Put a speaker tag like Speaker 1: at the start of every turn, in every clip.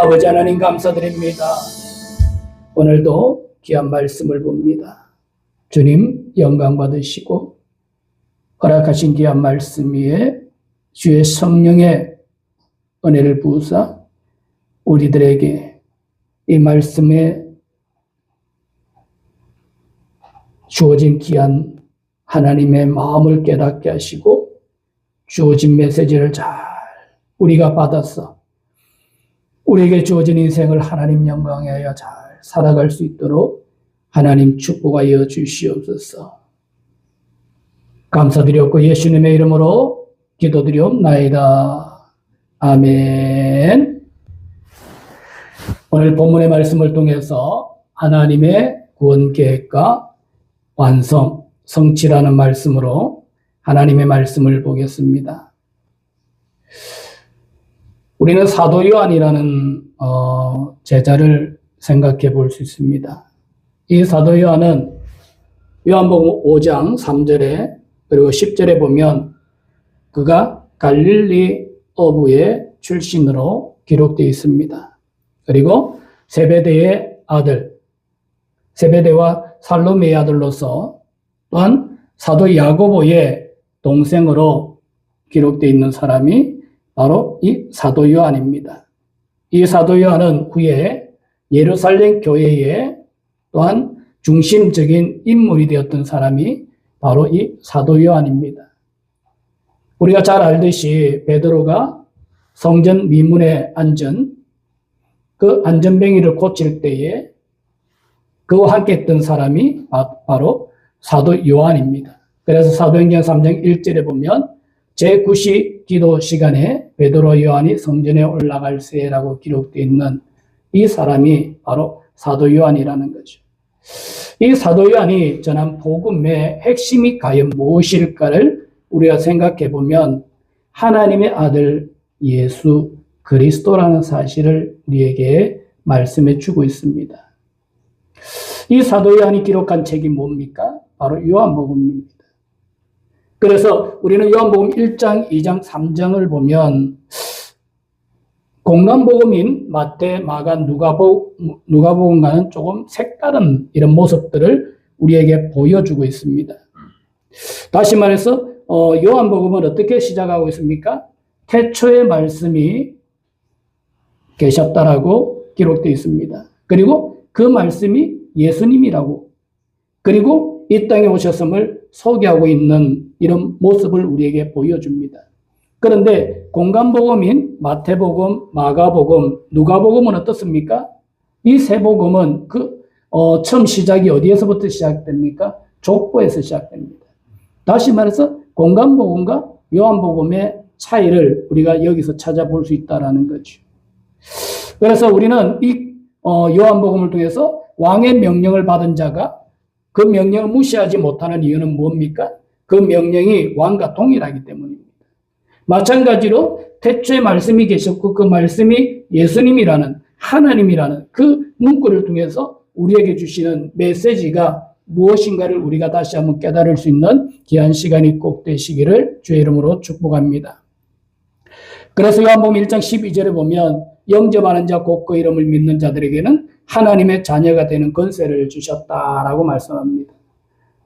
Speaker 1: 아버지 하나님 감사드립니다. 오늘도 귀한 말씀을 봅니다. 주님 영광 받으시고 허락하신 귀한 말씀 위에 주의 성령의 은혜를 부으사 우리들에게 이 말씀에 주어진 귀한 하나님의 마음을 깨닫게 하시고 주어진 메시지를 잘 우리가 받아서 우리에게 주어진 인생을 하나님 영광에 하여 잘 살아갈 수 있도록 하나님 축복하여 주시옵소서. 감사드렸고 예수님의 이름으로 기도드리옵나이다. 아멘. 오늘 본문의 말씀을 통해서 하나님의 구원 계획과 완성, 성취라는 말씀으로 하나님의 말씀을 보겠습니다. 우리는 사도 요한이라는 제자를 생각해 볼 수 있습니다. 이 사도 요한은 요한복음 5장 3절에 그리고 10절에 보면 그가 갈릴리 어부의 출신으로 기록되어 있습니다. 그리고 세베대의 아들, 세베대와 살로메의 아들로서 또한 사도 야고보의 동생으로 기록되어 있는 사람이 바로 이 사도 요한입니다. 이 사도 요한은 후에 예루살렘 교회의 또한 중심적인 인물이 되었던 사람이 바로 이 사도 요한입니다. 우리가 잘 알듯이 베드로가 성전 미문에 앉은 그 안전뱅이를 고칠 때에 그와 함께 했던 사람이 바로 사도 요한입니다. 그래서 사도행전 3장 1절에 보면 제9시 기도 시간에 베드로 요한이 성전에 올라갈 새라고 기록되어 있는 이 사람이 바로 사도 요한이라는 거죠. 이 사도 요한이 전한 복음의 핵심이 과연 무엇일까를 우리가 생각해 보면 하나님의 아들 예수 그리스도라는 사실을 우리에게 말씀해 주고 있습니다. 이 사도 요한이 기록한 책이 뭡니까? 바로 요한복음입니다. 그래서 우리는 요한복음 1장, 2장, 3장을 보면 공간복음인 마태, 마가, 누가복음과는 조금 색다른 이런 모습들을 우리에게 보여주고 있습니다. 다시 말해서 요한복음은 어떻게 시작하고 있습니까? 태초에 말씀이 계셨다라고 기록되어 있습니다. 그리고 그 말씀이 예수님이라고, 그리고 이 땅에 오셨음을 소개하고 있는 이런 모습을 우리에게 보여줍니다. 그런데 공간복음인 마태복음, 마가복음, 누가복음은 어떻습니까? 이 세 복음은 처음 시작이 어디에서부터 시작됩니까? 족보에서 시작됩니다. 다시 말해서 공간복음과 요한복음의 차이를 우리가 여기서 찾아볼 수 있다는 거죠. 그래서 우리는 이 요한복음을 통해서 왕의 명령을 받은 자가 그 명령을 무시하지 못하는 이유는 뭡니까? 그 명령이 왕과 동일하기 때문입니다. 마찬가지로 태초에 말씀이 계셨고 그 말씀이 예수님이라는 하나님이라는 그 문구를 통해서 우리에게 주시는 메시지가 무엇인가를 우리가 다시 한번 깨달을 수 있는 귀한 시간이 꼭 되시기를 주의 이름으로 축복합니다. 그래서 요한복음 1장 12절에 보면 영접하는 자 곧 그 이름을 믿는 자들에게는 하나님의 자녀가 되는 권세를 주셨다라고 말씀합니다.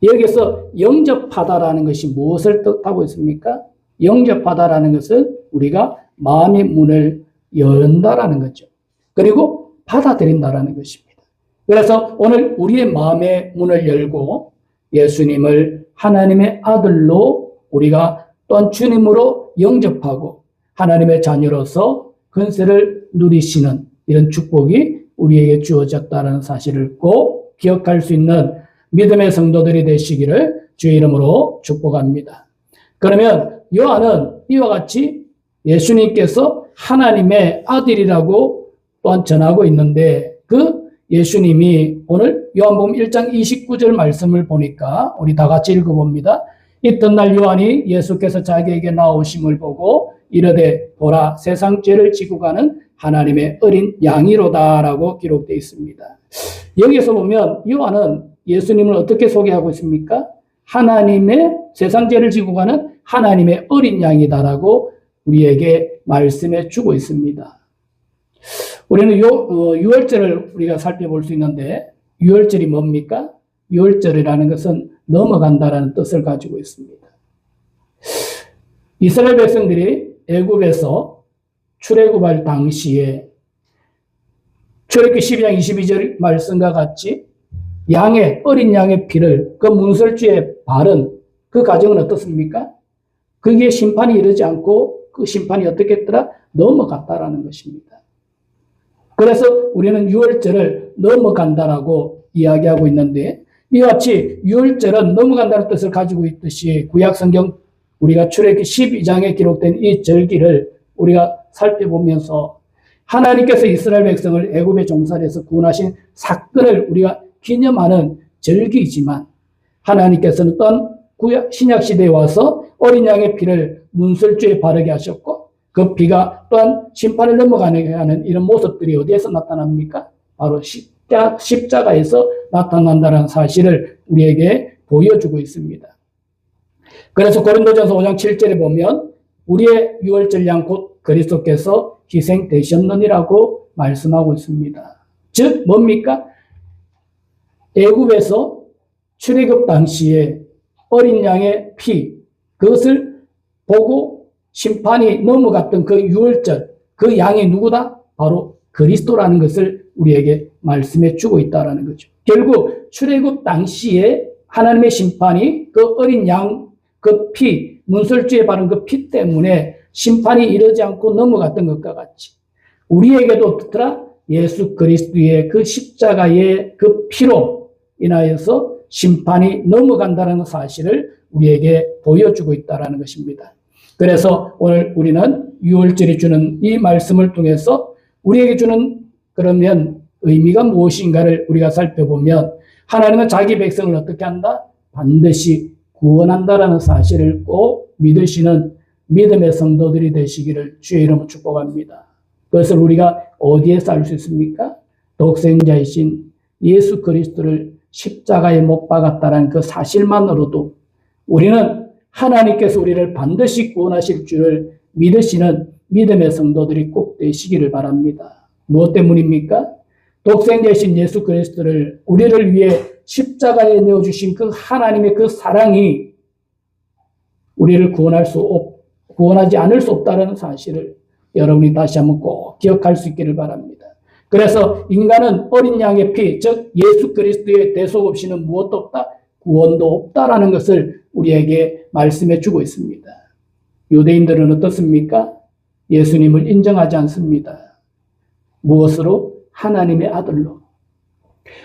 Speaker 1: 여기서 영접하다라는 것이 무엇을 뜻하고 있습니까? 영접하다라는 것은 우리가 마음의 문을 연다라는 거죠. 그리고 받아들인다라는 것입니다. 그래서 오늘 우리의 마음의 문을 열고 예수님을 하나님의 아들로 우리가 또한 주님으로 영접하고 하나님의 자녀로서 권세를 누리시는 이런 축복이 우리에게 주어졌다는 사실을 꼭 기억할 수 있는 믿음의 성도들이 되시기를 주의 이름으로 축복합니다. 그러면 요한은 이와 같이 예수님께서 하나님의 아들이라고 또한 전하고 있는데 그 예수님이 오늘 요한복음 1장 29절 말씀을 보니까 우리 다 같이 읽어봅니다. 이튿날 요한이 예수께서 자기에게 나오심을 보고 이르되 보라 세상 죄를 지고 가는 하나님의 어린 양이로다라고 기록되어 있습니다. 여기서 보면 요한은 예수님을 어떻게 소개하고 있습니까? 하나님의 세상 죄를 지고 가는 하나님의 어린 양이다라고 우리에게 말씀해 주고 있습니다. 우리는 유월절을 우리가 살펴볼 수 있는데 유월절이 뭡니까? 유월절이라는 것은 넘어간다라는 뜻을 가지고 있습니다. 이스라엘 백성들이 애굽에서 출애굽할 당시에 출애굽기 12장 22절 말씀과 같이 어린 양의 피를 그 문설주에 바른 그 과정은 어떻습니까? 그게 심판이 이르지 않고 그 심판이 어떻게 했더라? 넘어갔다라는 것입니다. 그래서 우리는 유월절을 넘어간다라고 이야기하고 있는데 이와 같이 유월절은 넘어간다는 뜻을 가지고 있듯이 구약성경 우리가 출애굽기 12장에 기록된 이 절기를 우리가 살펴보면서 하나님께서 이스라엘 백성을 애굽의 종살에서 구원하신 사건을 우리가 기념하는 절기이지만 하나님께서는 또한 신약시대에 와서 어린 양의 피를 문설주에 바르게 하셨고 그 피가 또한 심판을 넘어가게 하는 이런 모습들이 어디에서 나타납니까? 바로 십자가에서 나타난다는 사실을 우리에게 보여주고 있습니다. 그래서 고린도전서 5장 7절에 보면 우리의 유월절 양 곧 그리스도께서 희생되셨느니라고 말씀하고 있습니다. 즉 뭡니까? 애굽에서 출애굽 당시에 어린 양의 피 그것을 보고 심판이 넘어갔던 그 유월절 그 양이 누구다? 바로 그리스도라는 것을 우리에게 말씀해 주고 있다는 거죠. 결국 출애굽 당시에 하나님의 심판이 그 어린 양 그 피 문설주에 바른 그 피 때문에 심판이 이르지 않고 넘어갔던 것과 같이 우리에게도 어떻더라? 예수 그리스도의 그 십자가의 그 피로 인하여서 심판이 넘어간다는 사실을 우리에게 보여주고 있다는 것입니다. 그래서 오늘 우리는 유월절이 주는 이 말씀을 통해서 우리에게 주는 그러면 의미가 무엇인가를 우리가 살펴보면 하나님은 자기 백성을 어떻게 한다? 반드시 구원한다라는 사실을 꼭 믿으시는 믿음의 성도들이 되시기를 주의 이름으로 축복합니다. 그것을 우리가 어디에서 알 수 있습니까? 독생자이신 예수 그리스도를 십자가에 못 박았다는 그 사실만으로도 우리는 하나님께서 우리를 반드시 구원하실 줄을 믿으시는 믿음의 성도들이 꼭 되시기를 바랍니다. 무엇 때문입니까? 독생자이신 예수 그리스도를 우리를 위해 십자가에 내어주신 그 하나님의 그 사랑이 우리를 구원하지 않을 수 없다는 사실을 여러분이 다시 한번 꼭 기억할 수 있기를 바랍니다. 그래서 인간은 어린 양의 피, 즉 예수 그리스도의 대속 없이는 무엇도 없다, 구원도 없다라는 것을 우리에게 말씀해 주고 있습니다. 유대인들은 어떻습니까? 예수님을 인정하지 않습니다. 무엇으로? 하나님의 아들로.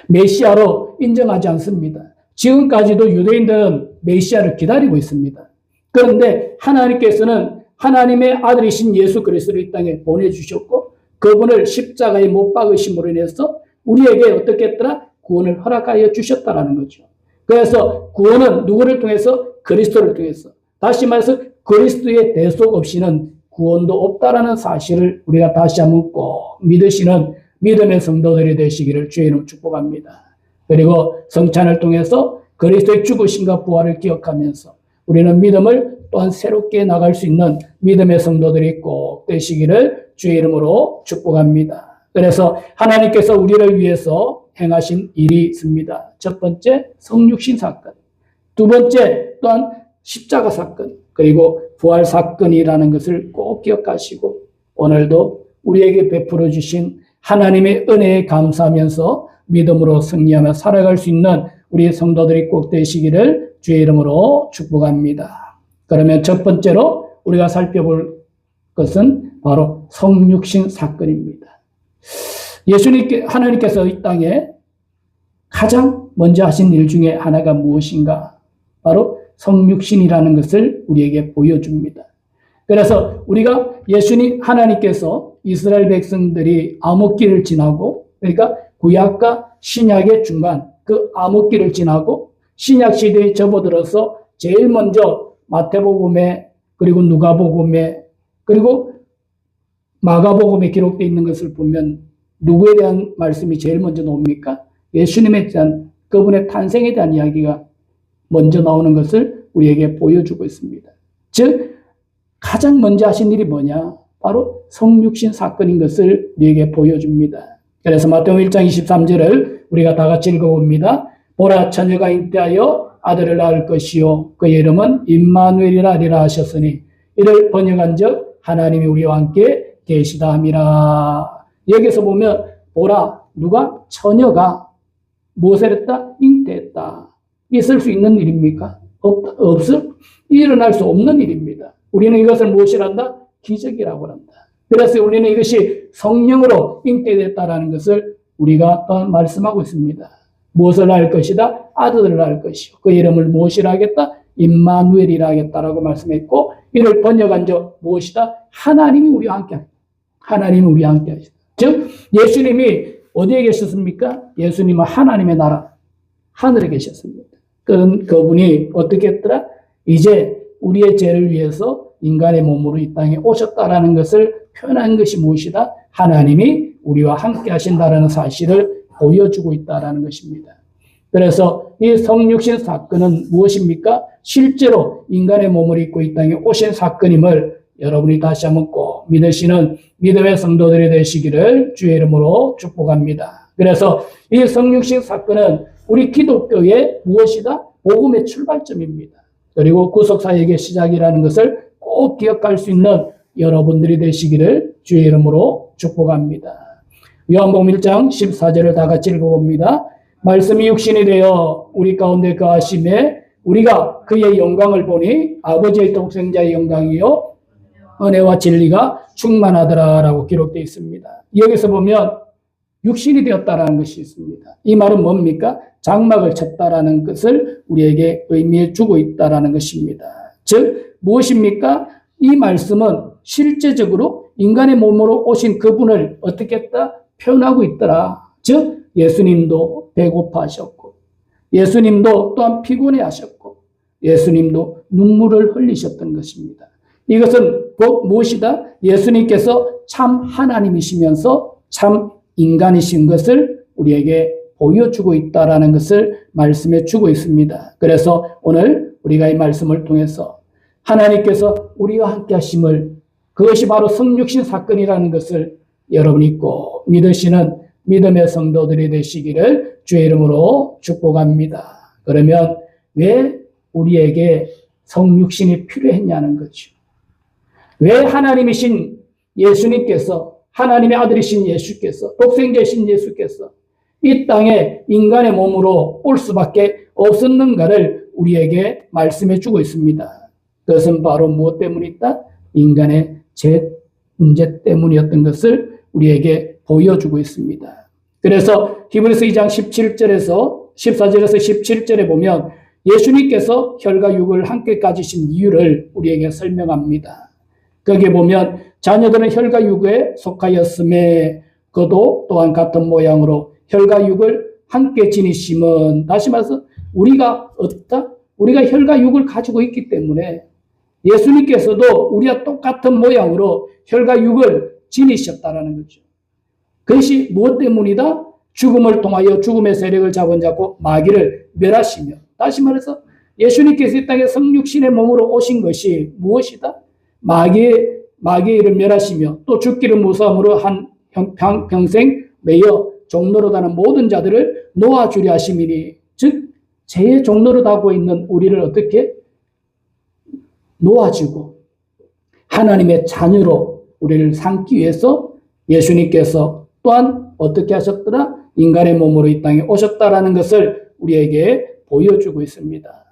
Speaker 1: 메시아로 인정하지 않습니다. 지금까지도 유대인들은 메시아를 기다리고 있습니다. 그런데 하나님께서는 하나님의 아들이신 예수 그리스도를 이 땅에 보내주셨고 그분을 십자가에 못 박으심으로 인해서 우리에게 어떻게 했더라? 구원을 허락하여 주셨다라는 거죠. 그래서 구원은 누구를 통해서? 그리스도를 통해서. 다시 말해서 그리스도의 대속 없이는 구원도 없다라는 사실을 우리가 다시 한번 꼭 믿으시는 믿음의 성도들이 되시기를 주의 이름으로 축복합니다. 그리고 성찬을 통해서 그리스도의 죽으심과 부활을 기억하면서 우리는 믿음을 또한 새롭게 나갈 수 있는 믿음의 성도들이 꼭 되시기를 주의 이름으로 축복합니다. 그래서 하나님께서 우리를 위해서 행하신 일이 있습니다. 첫 번째, 성육신 사건. 두 번째, 또한 십자가 사건. 그리고 부활 사건이라는 것을 꼭 기억하시고 오늘도 우리에게 베풀어 주신 하나님의 은혜에 감사하면서 믿음으로 승리하며 살아갈 수 있는 우리 성도들이 꼭 되시기를 주의 이름으로 축복합니다. 그러면 첫 번째로 우리가 살펴볼 것은 바로 성육신 사건입니다. 하나님께서 이 땅에 가장 먼저 하신 일 중에 하나가 무엇인가? 바로 성육신이라는 것을 우리에게 보여줍니다. 그래서 우리가 하나님께서 이스라엘 백성들이 암흑기를 지나고, 그러니까 구약과 신약의 중간, 그 암흑기를 지나고 신약 시대에 접어들어서 제일 먼저 마태복음에 그리고 누가복음에 그리고 마가복음에 기록되어 있는 것을 보면 누구에 대한 말씀이 제일 먼저 나옵니까? 예수님에 대한 그분의 탄생에 대한 이야기가 먼저 나오는 것을 우리에게 보여주고 있습니다. 즉 가장 먼저 하신 일이 뭐냐? 바로 성육신 사건인 것을 우리에게 보여줍니다. 그래서 마태복음 1장 23절을 우리가 다 같이 읽어봅니다. 보라, 처녀가 잉태하여 아들을 낳을 것이요 그의 이름은 임마누엘이라 하리라 하셨으니 이를 번역한즉 하나님이 우리와 함께 계시다 함이라. 여기서 보면 보라, 누가? 처녀가 무엇을 했다? 잉태했다. 있을 수 있는 일입니까? 일어날 수 없는 일입니다. 우리는 이것을 무엇이란다? 기적이라고 한다. 그래서 우리는 이것이 성령으로 잉태됐다라는 것을 우리가 말씀하고 있습니다. 무엇을 할 것이다? 아들을 할 것이요. 그 이름을 무엇이라 하겠다? 임마누엘이라 하겠다라고 말씀했고, 이를 번역한 적 무엇이다? 하나님이 우리와 함께 하시다. 하나님이 우리와 함께 하시다. 즉 예수님이 어디에 계셨습니까? 예수님은 하나님의 나라, 하늘에 계셨습니다. 그분이 어떻게 했더라? 이제 우리의 죄를 위해서 인간의 몸으로 이 땅에 오셨다라는 것을 표현한 것이 무엇이다? 하나님이 우리와 함께 하신다라는 사실을 보여주고 있다라는 것입니다. 그래서 이 성육신 사건은 무엇입니까? 실제로 인간의 몸을 입고 이 땅에 오신 사건임을 여러분이 다시 한번 꼭 믿으시는 믿음의 성도들이 되시기를 주의 이름으로 축복합니다. 그래서 이 성육신 사건은 우리 기독교의 무엇이다? 복음의 출발점입니다. 그리고 구속사역의 시작이라는 것을 꼭 기억할 수 있는 여러분들이 되시기를 주의 이름으로 축복합니다. 요한복음 1장 14절을 다 같이 읽어봅니다. 말씀이 육신이 되어 우리 가운데 거하심에 우리가 그의 영광을 보니 아버지의 독생자의 영광이요 은혜와 진리가 충만하더라라고 기록되어 있습니다. 여기서 보면 육신이 되었다라는 것이 있습니다. 이 말은 뭡니까? 장막을 쳤다라는 것을 우리에게 의미해 주고 있다라는 것입니다. 즉 무엇입니까? 이 말씀은 실제적으로 인간의 몸으로 오신 그분을 어떻게 했다? 표현하고 있더라. 즉 예수님도 배고파하셨고 예수님도 또한 피곤해하셨고 예수님도 눈물을 흘리셨던 것입니다. 이것은 곧 무엇이다? 예수님께서 참 하나님이시면서 참 인간이신 것을 우리에게 보여주고 있다라는 것을 말씀해 주고 있습니다. 그래서 오늘 우리가 이 말씀을 통해서 하나님께서 우리와 함께 하심을, 그것이 바로 성육신 사건이라는 것을 여러분이 꼭 믿으시는 믿음의 성도들이 되시기를 주의 이름으로 축복합니다. 그러면 왜 우리에게 성육신이 필요했냐는 거죠. 왜 하나님이신 예수님께서, 하나님의 아들이신 예수께서, 독생자이신 예수께서 이 땅에 인간의 몸으로 올 수밖에 없었는가를 우리에게 말씀해 주고 있습니다. 그것은 바로 무엇 때문이다? 인간의 죄 문제 때문이었던 것을 우리에게 보여주고 있습니다. 그래서 히브리서 2장 14절에서 17절에 보면 예수님께서 혈과 육을 함께 가지신 이유를 우리에게 설명합니다. 거기에 보면 자녀들은 혈과 육에 속하였음에 그도 또한 같은 모양으로 혈과 육을 함께 지니심은, 다시 말해서 우리가 어떻다? 우리가 혈과 육을 가지고 있기 때문에 예수님께서도 우리와 똑같은 모양으로 혈과 육을 지니셨다라는 거죠. 그것이 무엇 때문이다? 죽음을 통하여 죽음의 세력을 잡고 마귀를 멸하시며, 다시 말해서 예수님께서 이 땅에 성육신의 몸으로 오신 것이 무엇이다? 마귀의 일을 멸하시며 또 죽기를 무서움으로 한 평생 매여 종로로 다는 모든 자들을 놓아주려 하심이니, 즉 죄의 종로로 가고 있는 우리를 어떻게 놓아주고 하나님의 자녀로 우리를 삼기 위해서 예수님께서 또한 어떻게 하셨더라? 인간의 몸으로 이 땅에 오셨다라는 것을 우리에게 보여주고 있습니다.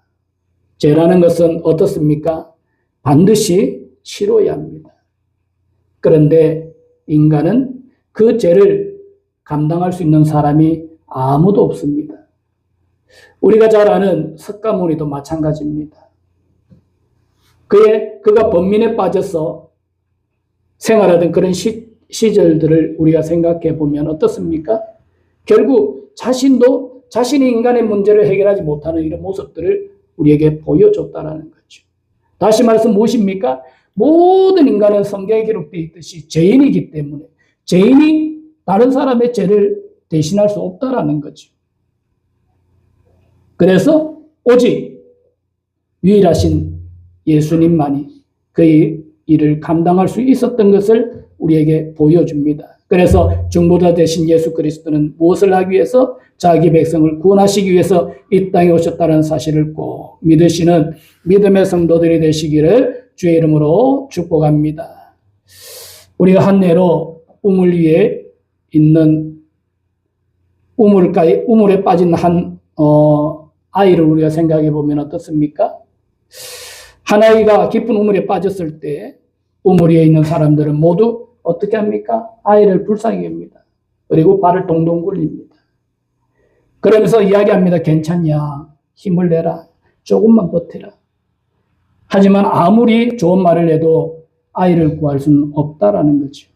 Speaker 1: 죄라는 것은 어떻습니까? 반드시 치러야 합니다. 그런데 인간은 그 죄를 감당할 수 있는 사람이 아무도 없습니다. 우리가 잘 아는 석가모니도 마찬가지입니다. 그가 번민에 빠져서 생활하던 그런 시절들을 우리가 생각해 보면 어떻습니까? 결국 자신이 인간의 문제를 해결하지 못하는 이런 모습들을 우리에게 보여줬다라는 거죠. 다시 말해서 무엇입니까? 모든 인간은 성경에 기록되어 있듯이 죄인이기 때문에 죄인이 다른 사람의 죄를 대신할 수 없다라는 거죠. 그래서 오직 유일하신 예수님만이 그의 일을 감당할 수 있었던 것을 우리에게 보여줍니다. 그래서 중보자 되신 예수 그리스도는 무엇을 하기 위해서? 자기 백성을 구원하시기 위해서 이 땅에 오셨다는 사실을 꼭 믿으시는 믿음의 성도들이 되시기를 주의 이름으로 축복합니다. 우리가 한 해로 우물 위에 있는 우물에 빠진 한 아이를 우리가 생각해 보면 어떻습니까? 한 아이가 깊은 우물에 빠졌을 때 우물 위에 있는 사람들은 모두 어떻게 합니까? 아이를 불쌍히 여깁니다. 그리고 발을 동동 굴립니다. 그러면서 이야기합니다. 괜찮냐? 힘을 내라. 조금만 버텨라. 하지만 아무리 좋은 말을 해도 아이를 구할 수는 없다라는 거죠.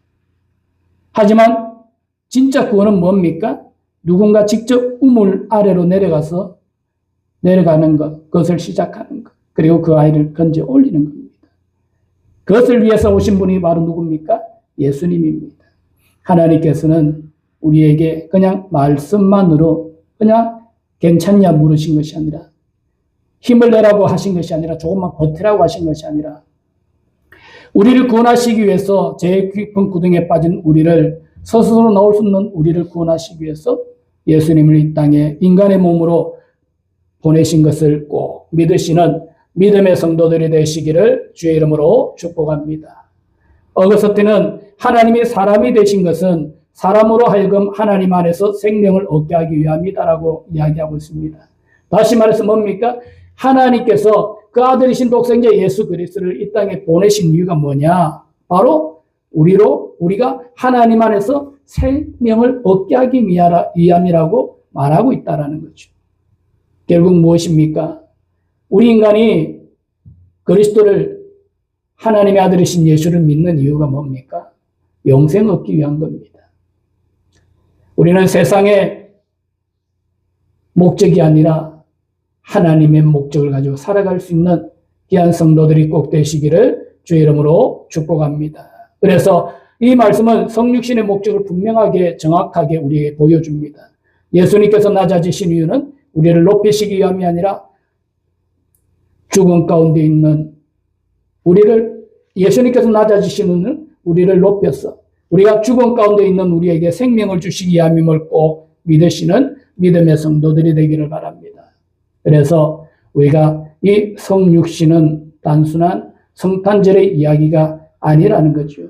Speaker 1: 하지만 진짜 구원은 뭡니까? 누군가 직접 우물 아래로 내려가는 것, 그것을 시작하는 것, 그리고 그 아이를 건져 올리는 겁니다. 그것을 위해서 오신 분이 바로 누굽니까? 예수님입니다. 하나님께서는 우리에게 그냥 말씀만으로 그냥 괜찮냐 물으신 것이 아니라, 힘을 내라고 하신 것이 아니라, 조금만 버티라고 하신 것이 아니라, 우리를 구원하시기 위해서 제일 깊은 구덩이에 빠진 우리를, 스스로 나올 수 없는 우리를 구원하시기 위해서 예수님을 이 땅에 인간의 몸으로 보내신 것을 꼭 믿으시는 믿음의 성도들이 되시기를 주의 이름으로 축복합니다. 어거스틴은 하나님이 사람이 되신 것은 사람으로 하여금 하나님 안에서 생명을 얻게 하기 위함이다라고 이야기하고 있습니다. 다시 말해서 뭡니까? 하나님께서 그 아들이신 독생자 예수 그리스도를 이 땅에 보내신 이유가 뭐냐? 바로 우리가 하나님 안에서 생명을 얻게 하기 위함이라고 말하고 있다라는 거죠. 결국 무엇입니까? 우리 인간이 그리스도를, 하나님의 아들이신 예수를 믿는 이유가 뭡니까? 영생 얻기 위한 겁니다. 우리는 세상의 목적이 아니라 하나님의 목적을 가지고 살아갈 수 있는 귀한 성도들이 꼭 되시기를 주의 이름으로 축복합니다. 그래서 이 말씀은 성육신의 목적을 분명하게 정확하게 우리에게 보여줍니다. 예수님께서 낮아지신 이유는 우리를 높이시기 위함이 아니라 죽음 가운데 있는 예수님께서 낮아지신 이유는 우리를 높여서 우리가 죽음 가운데 있는 우리에게 생명을 주시기 위함임을 꼭 믿으시는 믿음의 성도들이 되기를 바랍니다. 그래서 우리가 이 성육신은 단순한 성탄절의 이야기가 아니라는 거죠.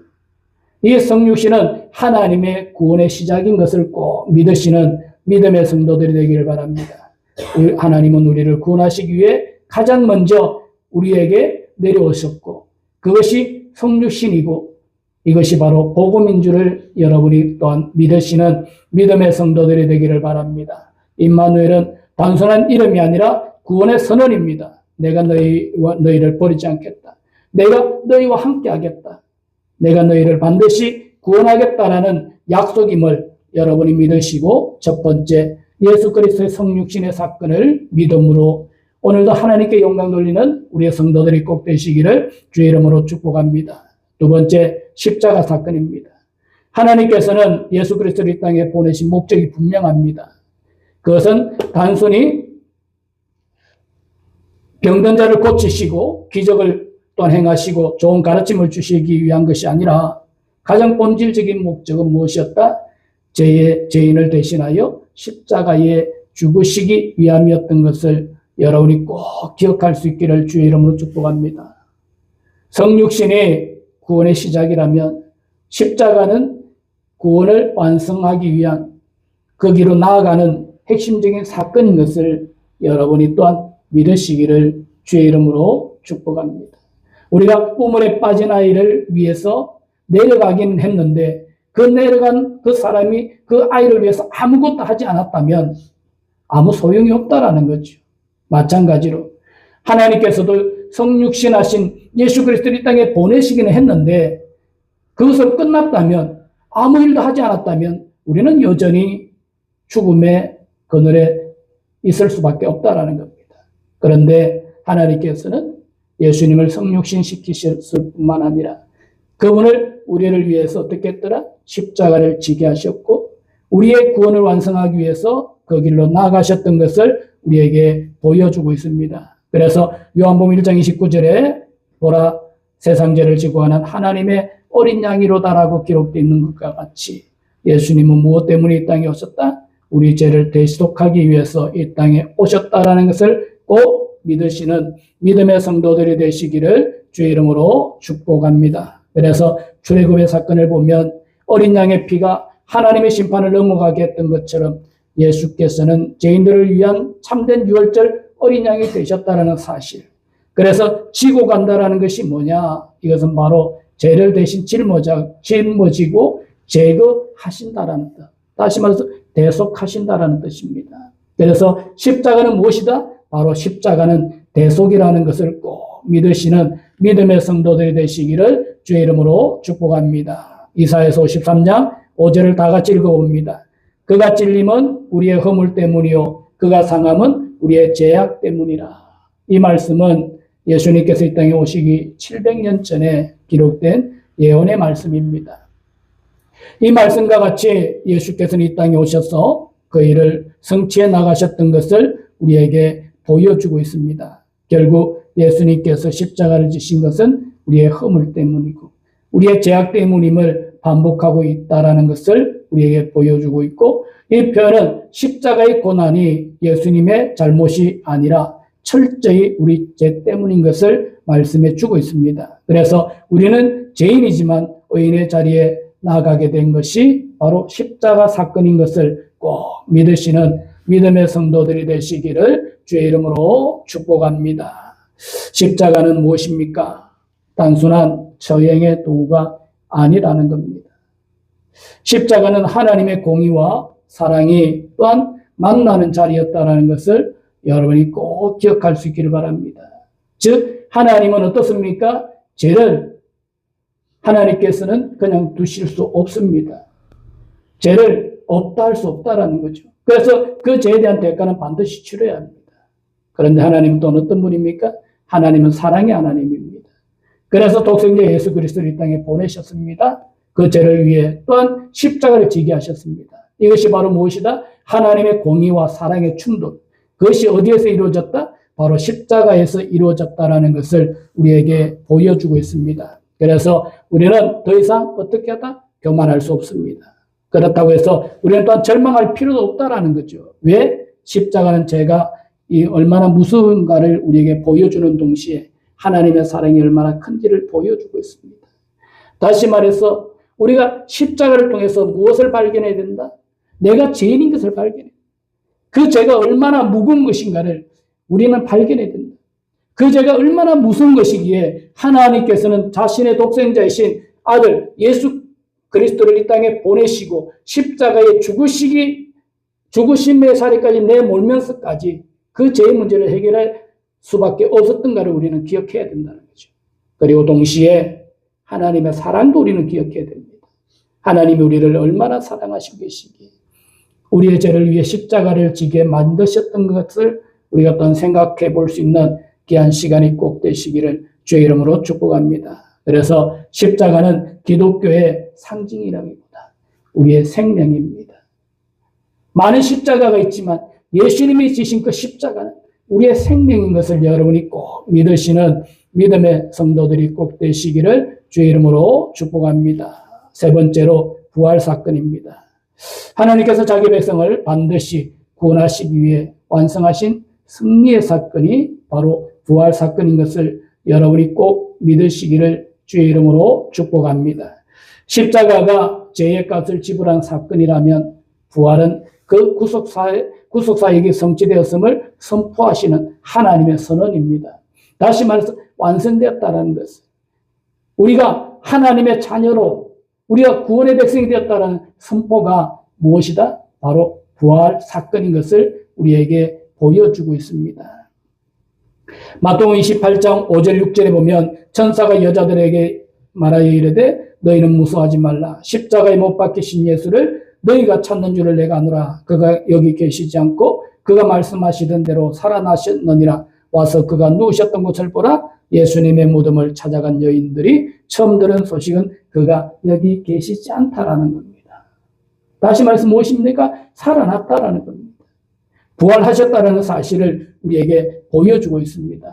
Speaker 1: 이 성육신은 하나님의 구원의 시작인 것을 꼭 믿으시는 믿음의 성도들이 되기를 바랍니다. 하나님은 우리를 구원하시기 위해 가장 먼저 우리에게 내려오셨고, 그것이 성육신이고 이것이 바로 복음인 줄을 여러분이 또한 믿으시는 믿음의 성도들이 되기를 바랍니다. 임마누엘은 단순한 이름이 아니라 구원의 선언입니다. 내가 너희를 버리지 않겠다. 내가 너희와 함께 하겠다. 내가 너희를 반드시 구원하겠다라는 약속임을 여러분이 믿으시고, 첫 번째 예수 그리스도의 성육신의 사건을 믿음으로 오늘도 하나님께 영광 돌리는 우리의 성도들이 꼭 되시기를 주의 이름으로 축복합니다. 두 번째, 십자가 사건입니다. 하나님께서는 예수 그리스도를 이 땅에 보내신 목적이 분명합니다. 그것은 단순히 병든 자를 고치시고 기적을 또한 행하시고 좋은 가르침을 주시기 위한 것이 아니라 가장 본질적인 목적은 무엇이었다? 죄인을 대신하여 십자가에 죽으시기 위함이었던 것을 여러분이 꼭 기억할 수 있기를 주의 이름으로 축복합니다. 성육신이 구원의 시작이라면 십자가는 구원을 완성하기 위한 그 길로 나아가는 핵심적인 사건인 것을 여러분이 또한 믿으시기를 주의 이름으로 축복합니다. 우리가 우물에 빠진 아이를 위해서 내려가긴 했는데 그 내려간 그 사람이 그 아이를 위해서 아무것도 하지 않았다면 아무 소용이 없다라는 거죠. 마찬가지로 하나님께서도 성육신하신 예수 그리스도를 이 땅에 보내시기는 했는데 그것으로 끝났다면, 아무 일도 하지 않았다면 우리는 여전히 죽음의 그늘에 있을 수밖에 없다라는 겁니다. 그런데 하나님께서는 예수님을 성육신 시키셨을 뿐만 아니라 그분을 우리를 위해서 어떻게 했더라? 십자가를 지게 하셨고 우리의 구원을 완성하기 위해서 그 길로 나아가셨던 것을 우리에게 보여주고 있습니다. 그래서 요한복음 1장 29절에 보라, 세상 죄를 지고 가는 하나님의 어린 양이로다라고 기록되어 있는 것과 같이 예수님은 무엇 때문에 이 땅에 오셨다? 우리 죄를 대속하기 위해서 이 땅에 오셨다라는 것을 꼭 믿으시는 믿음의 성도들이 되시기를 주의 이름으로 축복합니다. 그래서 출애굽의 사건을 보면 어린 양의 피가 하나님의 심판을 넘어가게 했던 것처럼 예수께서는 죄인들을 위한 참된 유월절 어린 양이 되셨다는 사실. 그래서 지고 간다라는 것이 뭐냐? 이것은 바로 죄를 대신 짊어지고 제거하신다라는 뜻. 다시 말해서 대속하신다라는 뜻입니다. 그래서 십자가는 무엇이다? 바로 십자가는 대속이라는 것을 꼭 믿으시는 믿음의 성도들이 되시기를 주의 이름으로 축복합니다. 이사야서 53장 5절을 다 같이 읽어봅니다. 그가 찔림은 우리의 허물 때문이요 그가 상함은 우리의 죄악 때문이라. 이 말씀은 예수님께서 이 땅에 오시기 700년 전에 기록된 예언의 말씀입니다. 이 말씀과 같이 예수께서는 이 땅에 오셔서 그 일을 성취해 나가셨던 것을 우리에게 보여주고 있습니다. 결국 예수님께서 십자가를 지신 것은 우리의 허물 때문이고 우리의 죄악 때문임을 반복하고 있다는 것을 우리에게 보여주고 있고, 이 표현은 십자가의 고난이 예수님의 잘못이 아니라 철저히 우리 죄 때문인 것을 말씀해 주고 있습니다. 그래서 우리는 죄인이지만 의인의 자리에 나가게 된 것이 바로 십자가 사건인 것을 꼭 믿으시는 믿음의 성도들이 되시기를 주의 이름으로 축복합니다. 십자가는 무엇입니까? 단순한 처형의 도구가 아니라는 겁니다. 십자가는 하나님의 공의와 사랑이 또한 만나는 자리였다는 것을 여러분이 꼭 기억할 수 있기를 바랍니다. 즉 하나님은 어떻습니까? 죄를 하나님께서는 그냥 두실 수 없습니다. 죄를 없다 할 수 없다라는 거죠. 그래서 그 죄에 대한 대가는 반드시 치러야 합니다. 그런데 하나님은 또 어떤 분입니까? 하나님은 사랑의 하나님입니다. 그래서 독생자 예수 그리스도를 이 땅에 보내셨습니다. 그 죄를 위해 또한 십자가를 지게 하셨습니다. 이것이 바로 무엇이다? 하나님의 공의와 사랑의 충돌. 그것이 어디에서 이루어졌다? 바로 십자가에서 이루어졌다라는 것을 우리에게 보여주고 있습니다. 그래서 우리는 더 이상 어떻게 하다? 교만할 수 없습니다. 그렇다고 해서 우리는 또한 절망할 필요도 없다라는 거죠. 왜? 십자가는 죄가 얼마나 무서운가를 우리에게 보여주는 동시에 하나님의 사랑이 얼마나 큰지를 보여주고 있습니다. 다시 말해서 우리가 십자가를 통해서 무엇을 발견해야 된다? 내가 죄인인 것을 발견해. 그 죄가 얼마나 무거운 것인가를 우리는 발견해야 된다. 그 죄가 얼마나 무서운 것이기에 하나님께서는 자신의 독생자이신 아들 예수 그리스도를 이 땅에 보내시고 십자가에 죽으심의 사리까지 내몰면서까지 그 죄의 문제를 해결할 수밖에 없었던가를 우리는 기억해야 된다는 거죠. 그리고 동시에 하나님의 사랑도 우리는 기억해야 됩니다. 하나님이 우리를 얼마나 사랑하시고 계시기에 우리의 죄를 위해 십자가를 지게 만드셨던 것을 우리가 또한 생각해 볼 수 있는 귀한 시간이 꼭 되시기를 주의 이름으로 축복합니다. 그래서 십자가는 기독교의 상징이라기보다 우리의 생명입니다. 많은 십자가가 있지만 예수님이 지신 그 십자가는 우리의 생명인 것을 여러분이 꼭 믿으시는 믿음의 성도들이 꼭 되시기를 주의 이름으로 축복합니다. 세 번째로 부활 사건입니다. 하나님께서 자기 백성을 반드시 구원하시기 위해 완성하신 승리의 사건이 바로 부활 사건인 것을 여러분이 꼭 믿으시기를 주의 이름으로 축복합니다. 십자가가 죄의 값을 지불한 사건이라면 부활은 그 구속사역이 성취되었음을 선포하시는 하나님의 선언입니다. 다시 말해서 완성되었다는 것은 우리가 하나님의 자녀로 우리가 구원의 백성이 되었다는 선포가 무엇이다? 바로 부활 사건인 것을 우리에게 보여주고 있습니다. 마태복음 28장 5절 6절에 보면 천사가 여자들에게 말하여 이르되 너희는 무서워하지 말라. 십자가에 못 박히신 예수를 너희가 찾는 줄을 내가 아노라. 그가 여기 계시지 않고 그가 말씀하시던 대로 살아나셨느니라. 와서 그가 누우셨던 곳을 보라. 예수님의 무덤을 찾아간 여인들이 처음 들은 소식은 그가 여기 계시지 않다라는 겁니다. 다시 말해서 무엇입니까? 살아났다라는 겁니다. 부활하셨다는 사실을 우리에게 보여주고 있습니다.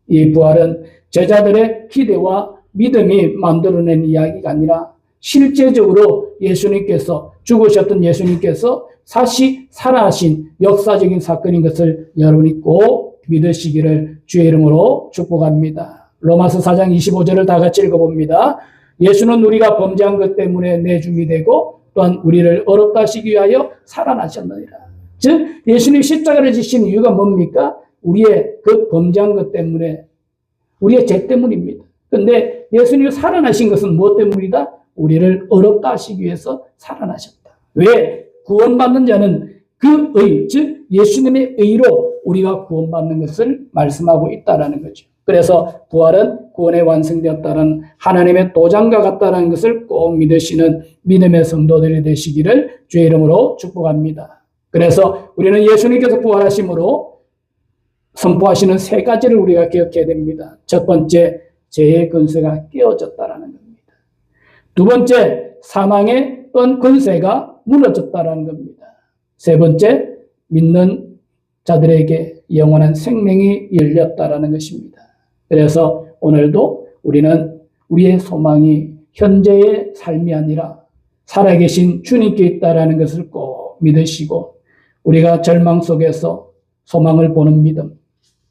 Speaker 1: 이 부활은 제자들의 기대와 믿음이 만들어낸 이야기가 아니라 실제적으로 예수님께서 죽으셨던 예수님께서 다시 살아나신 역사적인 사건인 것을 여러분이 꼭 믿으시기를 주의 이름으로 축복합니다. 로마서 4장 25절을 다 같이 읽어봅니다. 예수는 우리가 범죄한 것 때문에 내줌이 되고 또한 우리를 어렵다 하시기 위하여 살아나셨느니라. 즉 예수님이 십자가를 지신 이유가 뭡니까? 우리의 그 범죄한 것 때문에, 우리의 죄 때문입니다. 그런데 예수님이 살아나신 것은 무엇 때문이다? 우리를 어렵다 하시기 위해서 살아나셨다. 왜? 구원받는 자는 그 의, 즉 예수님의 의로 우리가 구원받는 것을 말씀하고 있다는 거죠. 그래서 부활은 구원에 완성되었다는 하나님의 도장과 같다는 것을 꼭 믿으시는 믿음의 성도들이 되시기를 주의 이름으로 축복합니다. 그래서 우리는 예수님께서 부활하심으로 선포하시는 세 가지를 우리가 기억해야 됩니다. 첫 번째, 죄의 권세가 깨어졌다는 겁니다. 두 번째, 사망의 또한 권세가 무너졌다는 겁니다. 세 번째, 믿는 자들에게 영원한 생명이 열렸다는 것입니다. 그래서 오늘도 우리는 우리의 소망이 현재의 삶이 아니라 살아계신 주님께 있다는 것을 꼭 믿으시고, 우리가 절망 속에서 소망을 보는 믿음,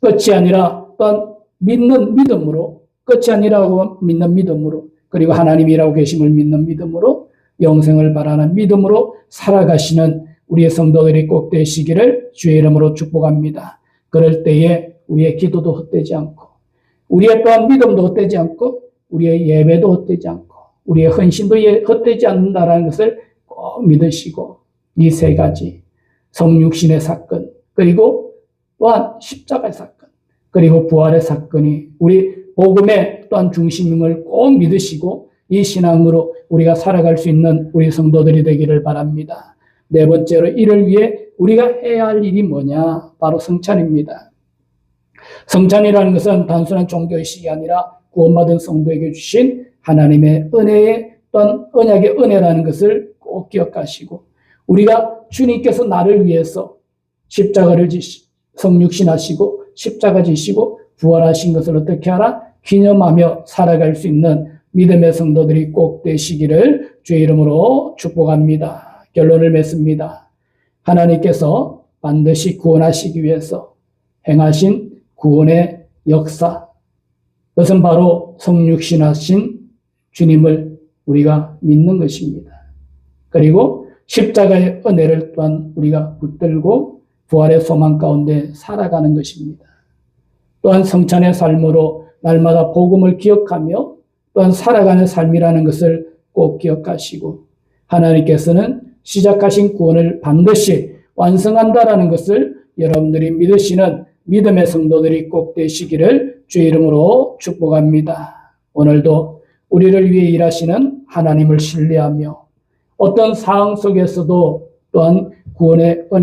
Speaker 1: 끝이 아니라 또한 믿는 믿음으로, 끝이 아니라고 믿는 믿음으로, 그리고 하나님이라고 계심을 믿는 믿음으로, 영생을 바라는 믿음으로 살아가시는 우리의 성도들이 꼭 되시기를 주의 이름으로 축복합니다. 그럴 때에 우리의 기도도 헛되지 않고, 우리의 또한 믿음도 헛되지 않고, 우리의 예배도 헛되지 않고, 우리의 헌신도 헛되지 않는다는 것을 꼭 믿으시고, 이 세 가지, 성육신의 사건, 그리고 또한 십자가의 사건, 그리고 부활의 사건이 우리 복음의 또한 중심임을 꼭 믿으시고, 이 신앙으로 우리가 살아갈 수 있는 우리 성도들이 되기를 바랍니다. 네 번째로, 이를 위해 우리가 해야 할 일이 뭐냐? 바로 성찬입니다. 성찬이라는 것은 단순한 종교의식이 아니라 구원받은 성도에게 주신 하나님의 은혜의 또한 언약의 은혜라는 것을 꼭 기억하시고, 우리가 주님께서 나를 위해서 십자가를 성육신하시고 십자가 지시고 부활하신 것을 어떻게 하라? 기념하며 살아갈 수 있는 믿음의 성도들이 꼭 되시기를 주의 이름으로 축복합니다. 결론을 맺습니다. 하나님께서 반드시 구원하시기 위해서 행하신 구원의 역사, 그것은 바로 성육신하신 주님을 우리가 믿는 것입니다. 그리고 십자가의 은혜를 또한 우리가 붙들고 부활의 소망 가운데 살아가는 것입니다. 또한 성찬의 삶으로 날마다 복음을 기억하며 또한 살아가는 삶이라는 것을 꼭 기억하시고, 하나님께서는 시작하신 구원을 반드시 완성한다라는 것을 여러분들이 믿으시는 믿음의 성도들이 꼭 되시기를 주의 이름으로 축복합니다. 오늘도 우리를 위해 일하시는 하나님을 신뢰하며 어떤 상황 속에서도 또한 구원의 은혜